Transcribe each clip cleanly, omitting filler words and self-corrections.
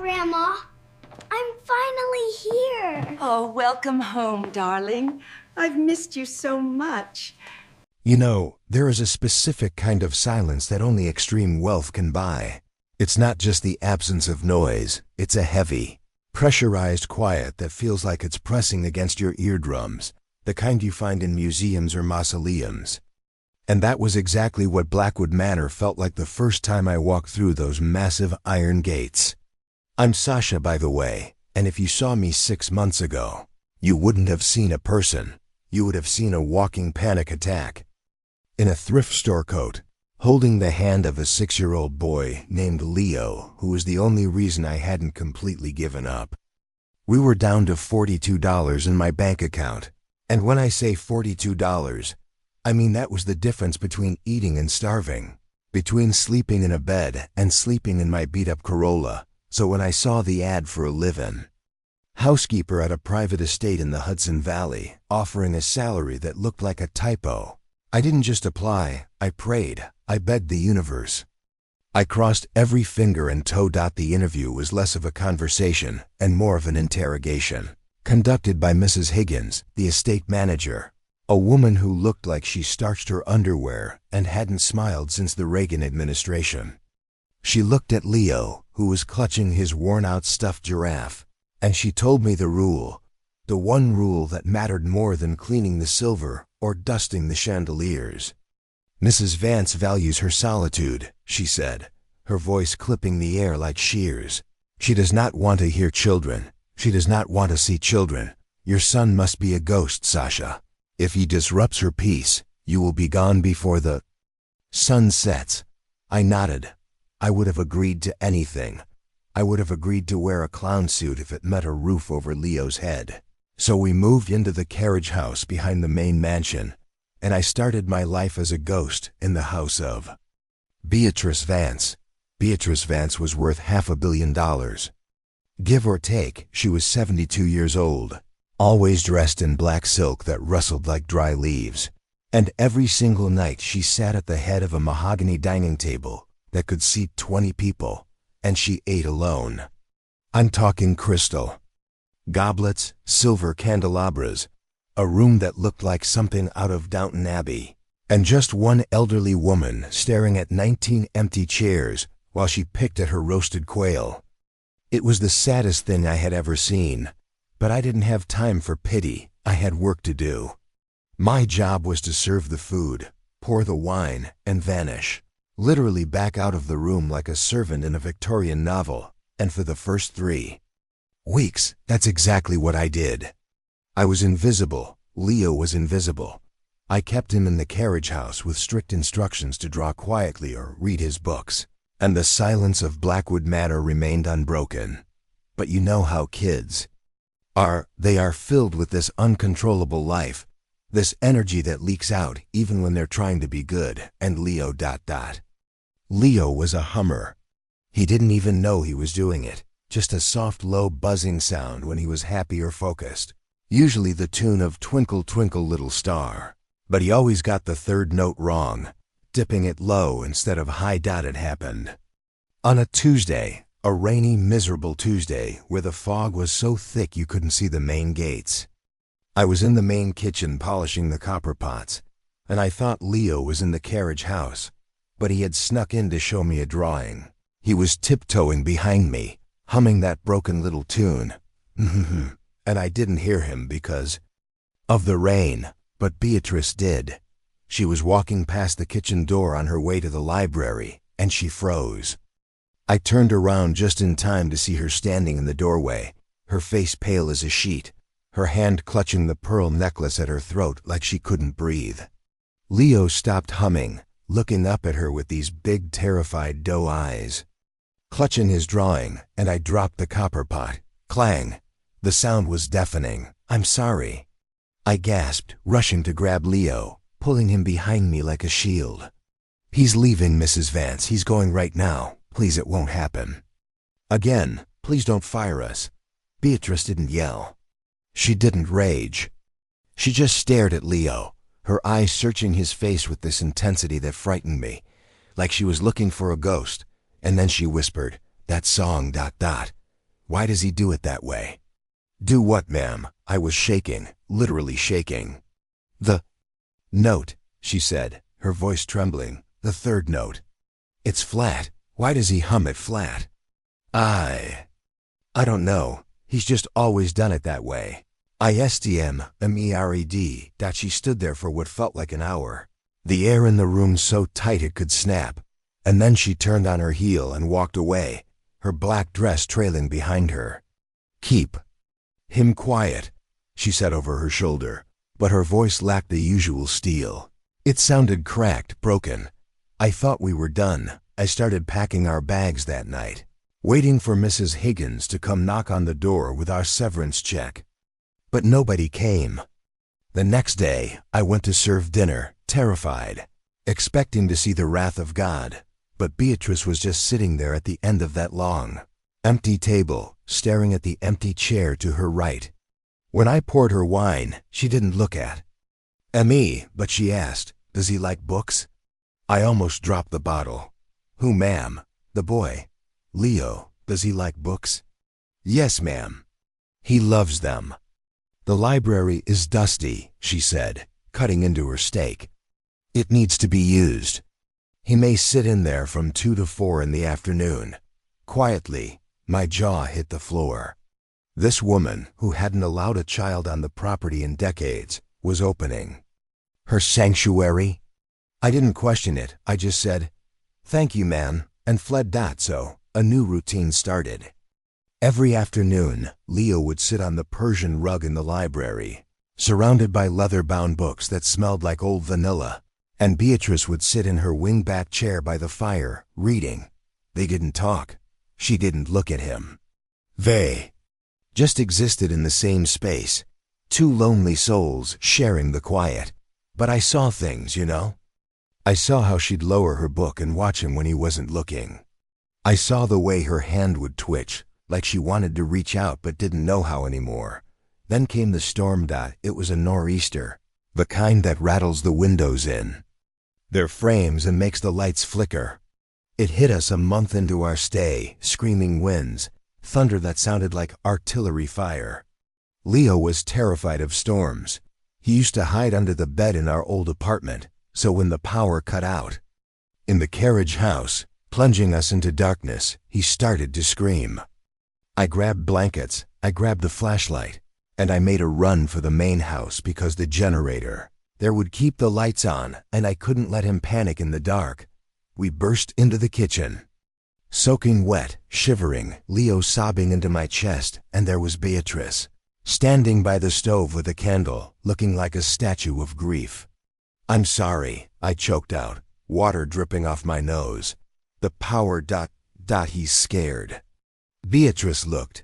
Grandma. I'm finally here. Oh, welcome home, darling. I've missed you so much. You know, there is a specific kind of silence that only extreme wealth can buy. It's not just the absence of noise, it's a heavy, pressurized quiet that feels like it's pressing against your eardrums, the kind you find in museums or mausoleums. And that was exactly what Blackwood Manor felt like the first time I walked through those massive iron gates. I'm Sasha, by the way, and if you saw me 6 months ago, you wouldn't have seen a person. You would have seen a walking panic attack. In a thrift store coat, holding the hand of a 6-year-old boy named Leo, who was the only reason I hadn't completely given up. We were down to $42 in my bank account, and when I say $42, I mean that was the difference between eating and starving, between sleeping in a bed and sleeping in my beat-up Corolla. So when I saw the ad for a live-in housekeeper at a private estate in the Hudson Valley offering a salary that looked like a typo, I didn't just apply, I prayed, I begged the universe. I crossed every finger and toe. The interview was less of a conversation and more of an interrogation, conducted by Mrs. Higgins, the estate manager, a woman who looked like she starched her underwear and hadn't smiled since the Reagan administration. She looked at Leo, who was clutching his worn-out stuffed giraffe, and she told me the rule, the one rule that mattered more than cleaning the silver or dusting the chandeliers. Mrs. Vance values her solitude, she said, her voice clipping the air like shears. She does not want to hear children. She does not want to see children. Your son must be a ghost, Sasha. If he disrupts her peace, you will be gone before the sun sets. I nodded. I would have agreed to anything. I would have agreed to wear a clown suit if it meant a roof over Leo's head. So we moved into the carriage house behind the main mansion, and I started my life as a ghost in the house of Beatrice Vance. Beatrice Vance was worth $500 million. Give or take, she was 72 years old, always dressed in black silk that rustled like dry leaves. And every single night she sat at the head of a mahogany dining table that could seat 20 people, and she ate alone. I'm talking crystal. Goblets, silver candelabras, a room that looked like something out of Downton Abbey, and just one elderly woman staring at 19 empty chairs while she picked at her roasted quail. It was the saddest thing I had ever seen, but I didn't have time for pity. I had work to do. My job was to serve the food, pour the wine, and vanish. Literally back out of the room like a servant in a Victorian novel, and for the first 3 weeks, that's exactly what I did. I was invisible. Leo was invisible. I kept him in the carriage house with strict instructions to draw quietly or read his books, and the silence of Blackwood Manor remained unbroken. But you know how kids are. They are filled with this uncontrollable life, this energy that leaks out even when they're trying to be good, and Leo ... Leo was a hummer. He didn't even know he was doing it, just a soft low buzzing sound when he was happy or focused, usually the tune of Twinkle Twinkle Little Star. But he always got the 3rd note wrong, dipping it low instead of high. It happened on a Tuesday, a rainy, miserable Tuesday where the fog was so thick you couldn't see the main gates. I was in the main kitchen polishing the copper pots, and I thought Leo was in the carriage house, but he had snuck in to show me a drawing. He was tiptoeing behind me, humming that broken little tune, and I didn't hear him because of the rain, but Beatrice did. She was walking past the kitchen door on her way to the library, and she froze. I turned around just in time to see her standing in the doorway, her face pale as a sheet, her hand clutching the pearl necklace at her throat like she couldn't breathe. Leo stopped humming, looking up at her with these big, terrified doe eyes. Clutching his drawing, and I dropped the copper pot. Clang! The sound was deafening. I'm sorry, I gasped, rushing to grab Leo, pulling him behind me like a shield. He's leaving, Mrs. Vance. He's going right now. Please, it won't happen. Again, please don't fire us. Beatrice didn't yell. She didn't rage. She just stared at Leo, her eyes searching his face with this intensity that frightened me, like she was looking for a ghost, and then she whispered, "That song, ... Why does he do it that way? Do what, ma'am? I was shaking, literally shaking. The note, she said, her voice trembling. The third note. It's flat. Why does he hum it flat? I don't know. He's just always done it that way. ISTMMERED. She stood there for what felt like an hour. The air in the room so tight it could snap. And then she turned on her heel and walked away, her black dress trailing behind her. Keep him quiet, she said over her shoulder, but her voice lacked the usual steel. It sounded cracked, broken. I thought we were done. I started packing our bags that night, waiting for Mrs. Higgins to come knock on the door with our severance check. But nobody came. The next day, I went to serve dinner, terrified, expecting to see the wrath of God. But Beatrice was just sitting there at the end of that long, empty table, staring at the empty chair to her right. When I poured her wine, she didn't look at me, but she asked, "Does he like books?" I almost dropped the bottle. "Who, ma'am?" "The boy. Leo. Does he like books?" "Yes, ma'am. He loves them." "The library is dusty," she said, cutting into her steak. "It needs to be used. He may sit in there from 2 to 4 in the afternoon." Quietly, my jaw hit the floor. This woman, who hadn't allowed a child on the property in decades, was opening her sanctuary. I didn't question it. I just said, "Thank you, man," and fled. So a new routine started. Every afternoon, Leo would sit on the Persian rug in the library, surrounded by leather-bound books that smelled like old vanilla. And Beatrice would sit in her wingback chair by the fire, reading. They didn't talk. She didn't look at him. They just existed in the same space, two lonely souls sharing the quiet. But I saw things, you know? I saw how she'd lower her book and watch him when he wasn't looking. I saw the way her hand would twitch, like she wanted to reach out but didn't know how anymore. Then came the storm. It was a nor'easter, the kind that rattles the windows in their frames and makes the lights flicker. It hit us a month into our stay, screaming winds, thunder that sounded like artillery fire. Leo was terrified of storms. He used to hide under the bed in our old apartment, so when the power cut out in the carriage house, plunging us into darkness, he started to scream. I grabbed blankets, I grabbed the flashlight, and I made a run for the main house because the generator there would keep the lights on, and I couldn't let him panic in the dark. We burst into the kitchen. Soaking wet, shivering, Leo sobbing into my chest, and there was Beatrice, standing by the stove with a candle, looking like a statue of grief. "I'm sorry," I choked out, water dripping off my nose. "The power. He's scared." Beatrice looked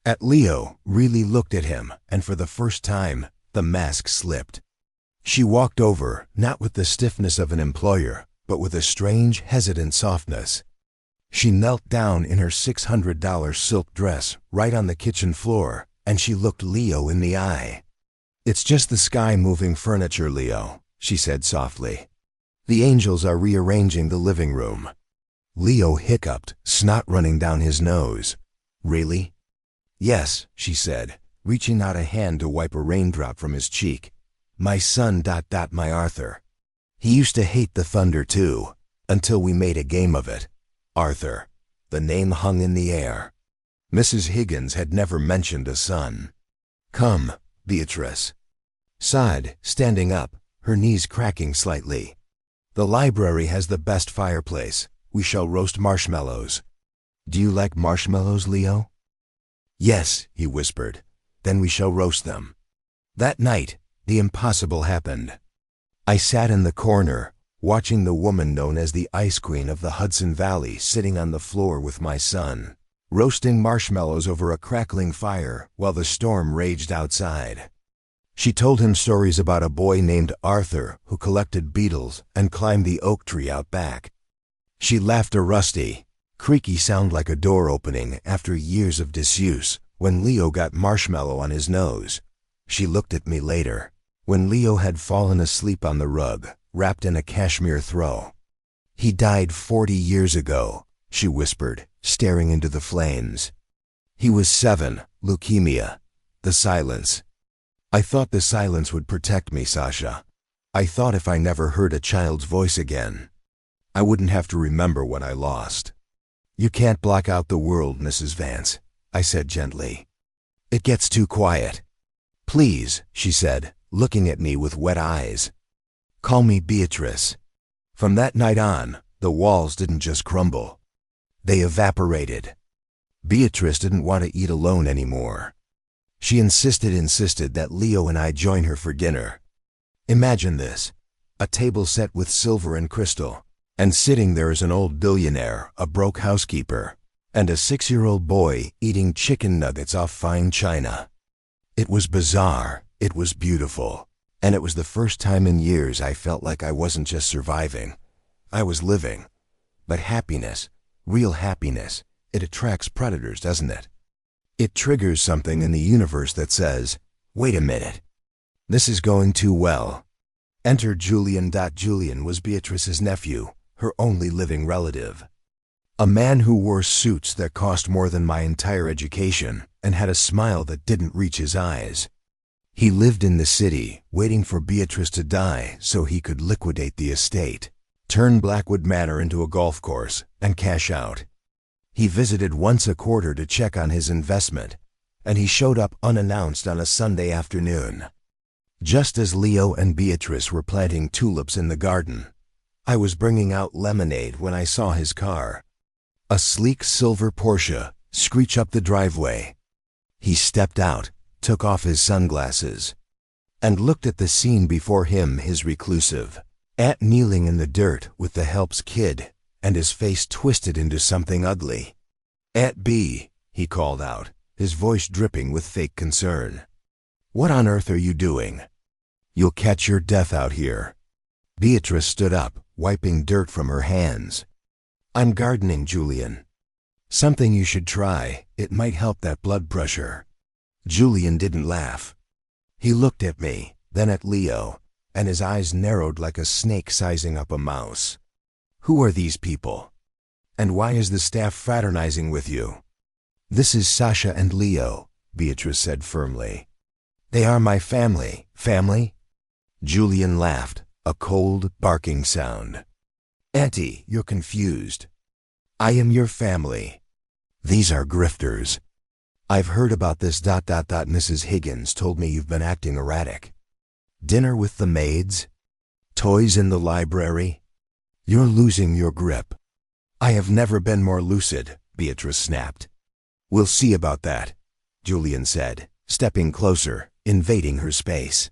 at Leo, really looked at him, and for the first time, the mask slipped. She walked over, not with the stiffness of an employer, but with a strange, hesitant softness. She knelt down in her $600 silk dress right on the kitchen floor, and she looked Leo in the eye. "It's just the sky moving furniture, Leo," she said softly. "The angels are rearranging the living room." Leo hiccuped, snot running down his nose. "Really?" "Yes," she said, reaching out a hand to wipe a raindrop from his cheek. "My son. My Arthur. He used to hate the thunder too, until we made a game of it. Arthur." The name hung in the air. Mrs. Higgins had never mentioned a son. "Come," Beatrice sighed, standing up, her knees cracking slightly. "The library has the best fireplace. We shall roast marshmallows." "Do you like marshmallows, Leo?" "Yes," he whispered. "Then we shall roast them." That night, the impossible happened. I sat in the corner, watching the woman known as the Ice Queen of the Hudson Valley sitting on the floor with my son, roasting marshmallows over a crackling fire while the storm raged outside. She told him stories about a boy named Arthur who collected beetles and climbed the oak tree out back. She laughed a rusty, creaky sound like a door opening after years of disuse when Leo got marshmallow on his nose. She looked at me later, when Leo had fallen asleep on the rug, wrapped in a cashmere throw. "He died 40 years ago," she whispered, staring into the flames. He was 7, leukemia. The silence. I thought the silence would protect me, Sasha. I thought if I never heard a child's voice again, I wouldn't have to remember what I lost. You can't block out the world, Mrs. Vance, I said gently. It gets too quiet. Please, she said, looking at me with wet eyes. Call me Beatrice. From that night on, the walls didn't just crumble. They evaporated. Beatrice didn't want to eat alone anymore. She insisted that Leo and I join her for dinner. Imagine this, a table set with silver and crystal, and sitting there is an old billionaire, a broke housekeeper, and a 6-year-old boy eating chicken nuggets off fine china. It was bizarre, it was beautiful, and it was the first time in years I felt like I wasn't just surviving, I was living. But happiness, real happiness, it attracts predators, doesn't it? It triggers something in the universe that says, wait a minute, this is going too well. Enter Julian. Julian was Beatrice's nephew, her only living relative. A man who wore suits that cost more than my entire education and had a smile that didn't reach his eyes. He lived in the city, waiting for Beatrice to die so he could liquidate the estate, turn Blackwood Manor into a golf course, and cash out. He visited once a quarter to check on his investment, and he showed up unannounced on a Sunday afternoon. Just as Leo and Beatrice were planting tulips in the garden, I was bringing out lemonade when I saw his car. A sleek silver Porsche screech up the driveway. He stepped out, took off his sunglasses, and looked at the scene before him, his reclusive aunt kneeling in the dirt with the help's kid, and his face twisted into something ugly. Aunt B, he called out, his voice dripping with fake concern. What on earth are you doing? You'll catch your death out here. Beatrice stood up, wiping dirt from her hands. I'm gardening, Julian. Something you should try, it might help that blood pressure. Julian didn't laugh. He looked at me, then at Leo, and his eyes narrowed like a snake sizing up a mouse. Who are these people? And why is the staff fraternizing with you? This is Sasha and Leo, Beatrice said firmly. They are my family. Family? Julian laughed, a cold, barking sound. Auntie, you're confused. I am your family. These are grifters. I've heard about this. Mrs. Higgins told me you've been acting erratic. Dinner with the maids? Toys in the library? You're losing your grip. I have never been more lucid, Beatrice snapped. We'll see about that, Julian said, stepping closer, invading her space.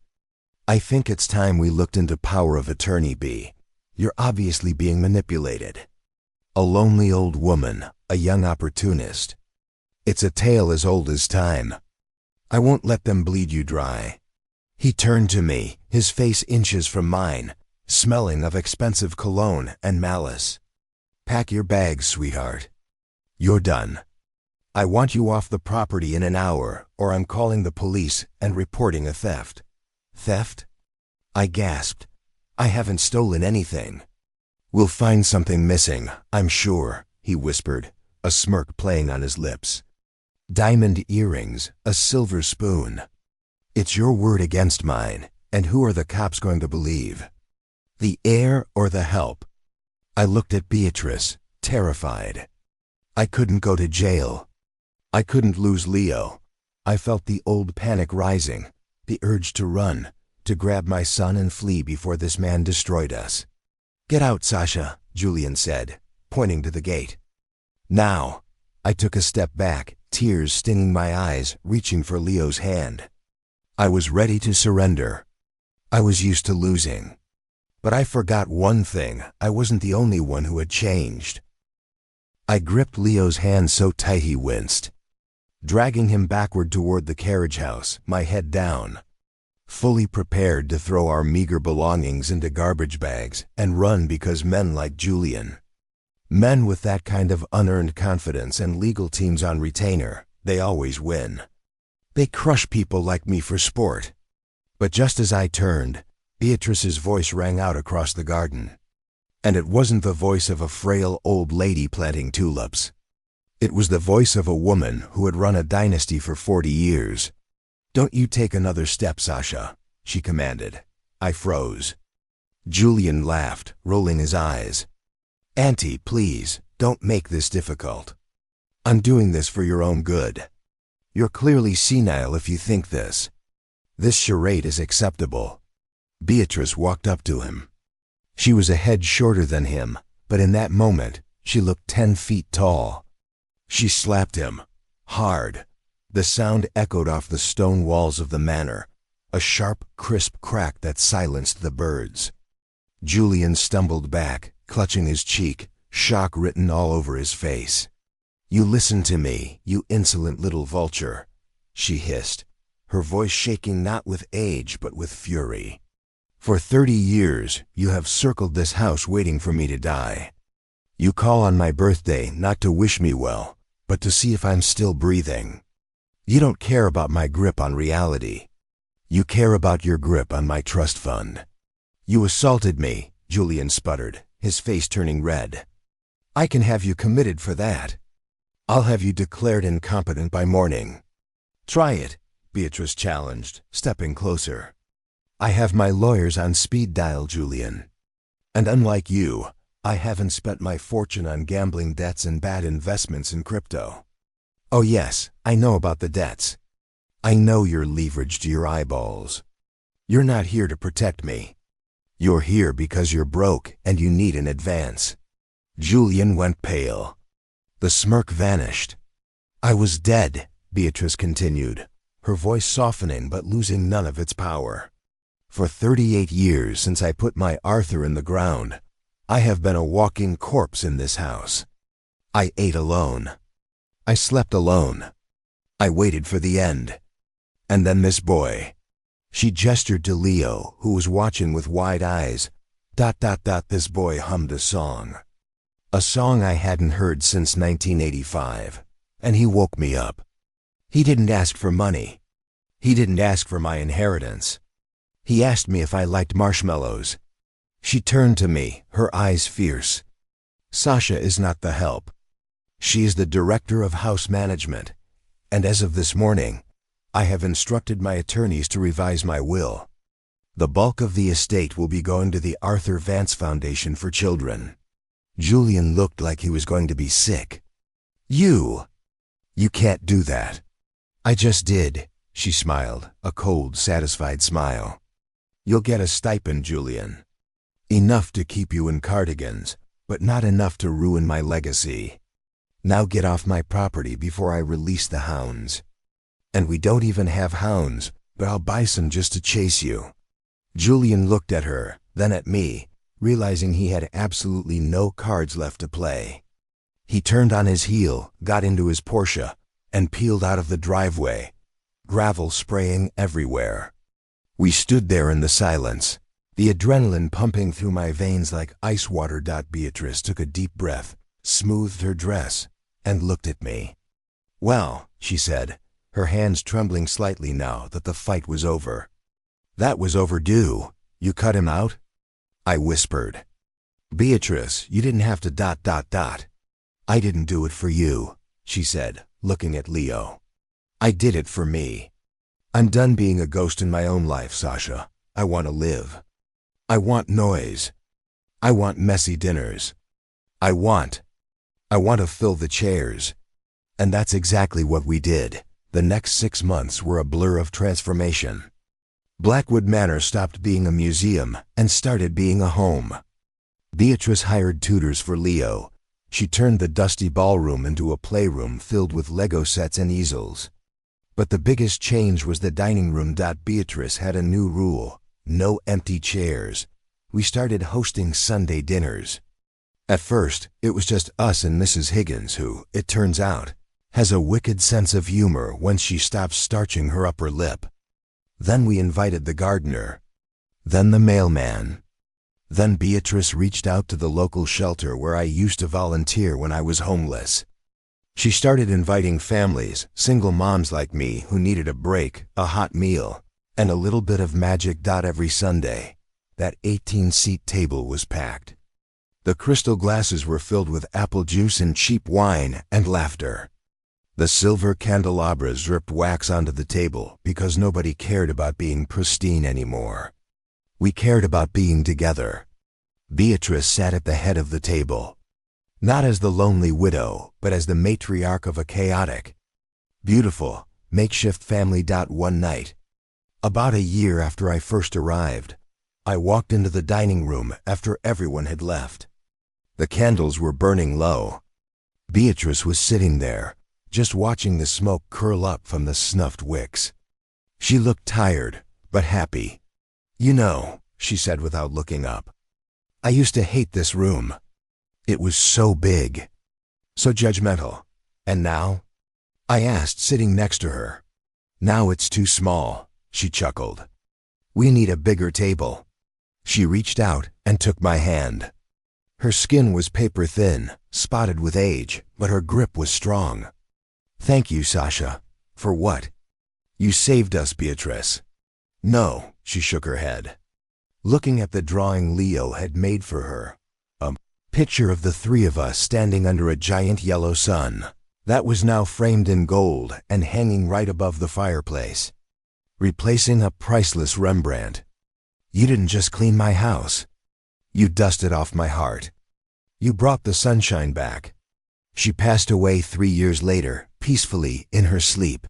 I think it's time we looked into power of attorney, B. You're obviously being manipulated. A lonely old woman, a young opportunist. It's a tale as old as time. I won't let them bleed you dry. He turned to me, his face inches from mine, smelling of expensive cologne and malice. Pack your bags, sweetheart. You're done. I want you off the property in an hour, or I'm calling the police and reporting a theft. Theft? I gasped. I haven't stolen anything. We'll find something missing, I'm sure, he whispered, a smirk playing on his lips. Diamond earrings, a silver spoon. It's your word against mine, and who are the cops going to believe? The heir or the help? I looked at Beatrice, terrified. I couldn't go to jail. I couldn't lose Leo. I felt the old panic rising, the urge to run, to grab my son and flee before this man destroyed us. Get out, Sasha, Julian said, pointing to the gate. Now. I took a step back, tears stinging my eyes, reaching for Leo's hand. I was ready to surrender. I was used to losing. But I forgot one thing, I wasn't the only one who had changed. I gripped Leo's hand so tight he winced, dragging him backward toward the carriage house, my head down, fully prepared to throw our meager belongings into garbage bags and run because men like Julian, men with that kind of unearned confidence and legal teams on retainer, they always win. They crush people like me for sport. But just as I turned, Beatrice's voice rang out across the garden. And it wasn't the voice of a frail old lady planting tulips. It was the voice of a woman who had run a dynasty for 40 years. "Don't you take another step, Sasha," she commanded. I froze. Julian laughed, rolling his eyes. "Auntie, please, don't make this difficult. I'm doing this for your own good. You're clearly senile if you think this. This charade is acceptable." Beatrice walked up to him. She was a head shorter than him, but in that moment, she looked 10 feet tall. She slapped him, hard. The sound echoed off the stone walls of the manor, a sharp, crisp crack that silenced the birds. Julian stumbled back, clutching his cheek, shock written all over his face. "You listen to me, you insolent little vulture," she hissed, her voice shaking not with age but with fury. "For 30 years, you have circled this house waiting for me to die. You call on my birthday not to wish me well, but to see if I'm still breathing. You don't care about my grip on reality. You care about your grip on my trust fund. You assaulted me," Julian sputtered, his face turning red. "I can have you committed for that. I'll have you declared incompetent by morning." "Try it," Beatrice challenged, stepping closer. "I have my lawyers on speed dial, Julian. And unlike you, I haven't spent my fortune on gambling debts and bad investments in crypto. Oh yes, I know about the debts. I know you're leveraged to your eyeballs. You're not here to protect me. You're here because you're broke and you need an advance." Julian went pale. The smirk vanished. "I was dead," Beatrice continued, her voice softening but losing none of its power. "For 38 years since I put my Arthur in the ground, I have been a walking corpse in this house. I ate alone. I slept alone. I waited for the end. And then this boy." She gestured to Leo, who was watching with wide eyes. ... This boy hummed a song. A song I hadn't heard since 1985, and he woke me up. He didn't ask for money. He didn't ask for my inheritance. He asked me if I liked marshmallows. She turned to me, her eyes fierce. "Sasha is not the help. She is the director of house management, and as of this morning, I have instructed my attorneys to revise my will. The bulk of the estate will be going to the Arthur Vance Foundation for Children." Julian looked like he was going to be sick. You can't do that." "I just did," she smiled, a cold, satisfied smile. "You'll get a stipend, Julian. Enough to keep you in cardigans, but not enough to ruin my legacy. Now get off my property before I release the hounds. And we don't even have hounds, but I'll buy some just to chase you." Julian looked at her, then at me, realizing he had absolutely no cards left to play. He turned on his heel, got into his Porsche, and peeled out of the driveway, gravel spraying everywhere. We stood there in the silence, the adrenaline pumping through my veins like ice water. Beatrice took a deep breath, smoothed her dress, and looked at me. "Well," she said, her hands trembling slightly now that the fight was over. "That was overdue. You cut him out?" I whispered. "Beatrice, you didn't have to ... I didn't do it for you," she said, looking at Leo. "I did it for me. I'm done being a ghost in my own life, Sasha. I want to live. I want noise. I want messy dinners. I want to fill the chairs." And that's exactly what we did. The next 6 months were a blur of transformation. Blackwood Manor stopped being a museum and started being a home. Beatrice hired tutors for Leo. She turned the dusty ballroom into a playroom filled with Lego sets and easels. But the biggest change was the dining room. Beatrice had a new rule: no empty chairs. We started hosting Sunday dinners. At first, it was just us and Mrs. Higgins, who, it turns out, has a wicked sense of humor once she stops starching her upper lip. Then we invited the gardener. Then the mailman. Then Beatrice reached out to the local shelter where I used to volunteer when I was homeless. She started inviting families, single moms like me who needed a break, a hot meal, and a little bit of magic. Every Sunday, that 18-seat table was packed. The crystal glasses were filled with apple juice and cheap wine and laughter. The silver candelabras dripped wax onto the table because nobody cared about being pristine anymore. We cared about being together. Beatrice sat at the head of the table, not as the lonely widow, but as the matriarch of a chaotic, beautiful, makeshift family. One night, about a year after I first arrived, I walked into the dining room after everyone had left. The candles were burning low. Beatrice was sitting there, just watching the smoke curl up from the snuffed wicks. She looked tired, but happy. "You know," she said without looking up, "I used to hate this room. It was so big, so judgmental. And now?" I asked, sitting next to her. "Now it's too small," she chuckled. "We need a bigger table." She reached out and took my hand. Her skin was paper thin, spotted with age, but her grip was strong. "Thank you, Sasha." "For what?" "You saved us, Beatrice." "No," she shook her head, looking at the drawing Leo had made for her. A picture of the three of us standing under a giant yellow sun that was now framed in gold and hanging right above the fireplace, replacing a priceless Rembrandt. "You didn't just clean my house. You dusted off my heart. You brought the sunshine back." She passed away 3 years later, peacefully in her sleep.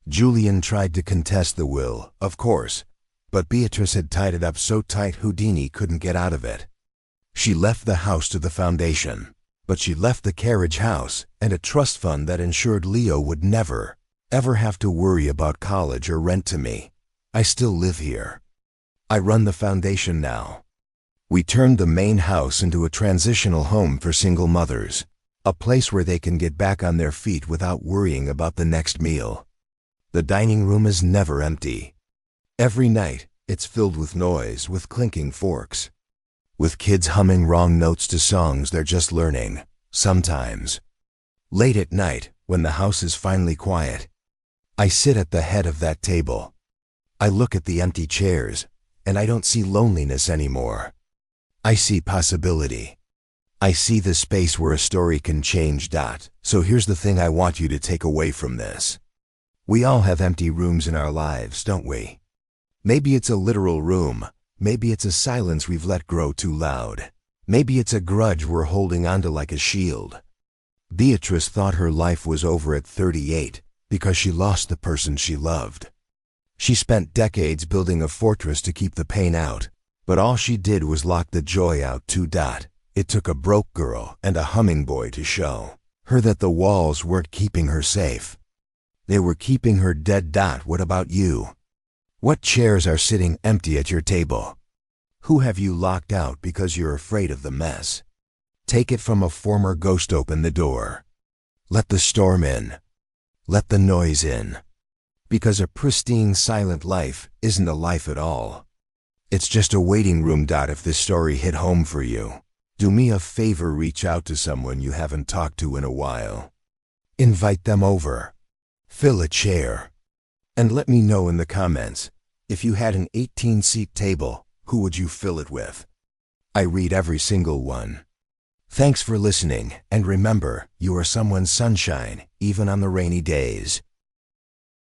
Julian tried to contest the will, of course, but Beatrice had tied it up so tight Houdini couldn't get out of it. She left the house to the foundation, but she left the carriage house and a trust fund that ensured Leo would never, ever have to worry about college or rent to me. I still live here. I run the foundation now. We turned the main house into a transitional home for single mothers, a place where they can get back on their feet without worrying about the next meal. The dining room is never empty. Every night, it's filled with noise, with clinking forks, with kids humming wrong notes to songs they're just learning, sometimes. Late at night, when the house is finally quiet, I sit at the head of that table. I look at the empty chairs, and I don't see loneliness anymore. I see possibility. I see the space where a story can change. So here's the thing I want you to take away from this. We all have empty rooms in our lives, don't we? Maybe it's a literal room. Maybe it's a silence we've let grow too loud. Maybe it's a grudge we're holding onto like a shield. Beatrice thought her life was over at 38 because she lost the person she loved. She spent decades building a fortress to keep the pain out, but all she did was lock the joy out too. It took a broke girl and a humming boy to show her that the walls weren't keeping her safe. They were keeping her dead. What about you? What chairs are sitting empty at your table? Who have you locked out because you're afraid of the mess? Take it from a former ghost. Open the door. Let the storm in. Let the noise in. Because a pristine, silent life isn't a life at all. It's just a waiting room. If this story hit home for you, do me a favor, reach out to someone you haven't talked to in a while. Invite them over. Fill a chair. And let me know in the comments, if you had an 18-seat table, who would you fill it with? I read every single one. Thanks for listening, and remember, you are someone's sunshine, even on the rainy days.